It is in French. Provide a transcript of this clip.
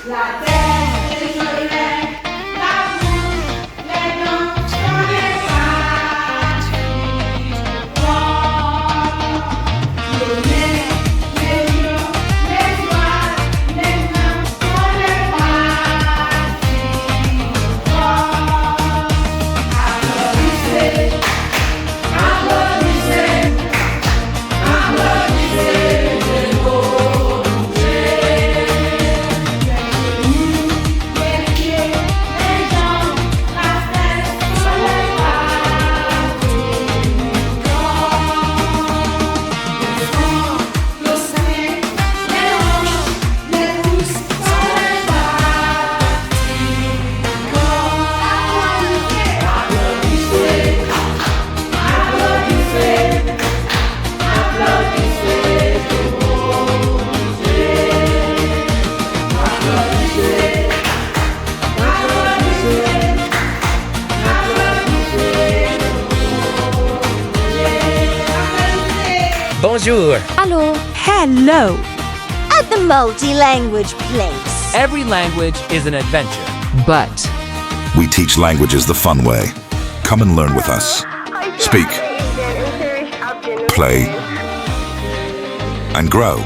La terre, les soleils, la bouche, les dents, sont les parties. Le nez, les yeux, les doigts, les mains, sont les parties. Applaudissez, applaudissez, applaudissez les beaux bouchers. Les pieds, les jambes, la tête, sont les parties. Le front, le sein, les hanches, les pouces, sont les parties. Applaudissez, applaudissez, applaudissez les beaux bouchers. Applaudissez, applaudissez, applaudissez. Bonjour. Hello. Hello. At the multi-language place. Every language is an adventure. But We teach languages the fun way. Come and learn with us. Speak, play, and grow.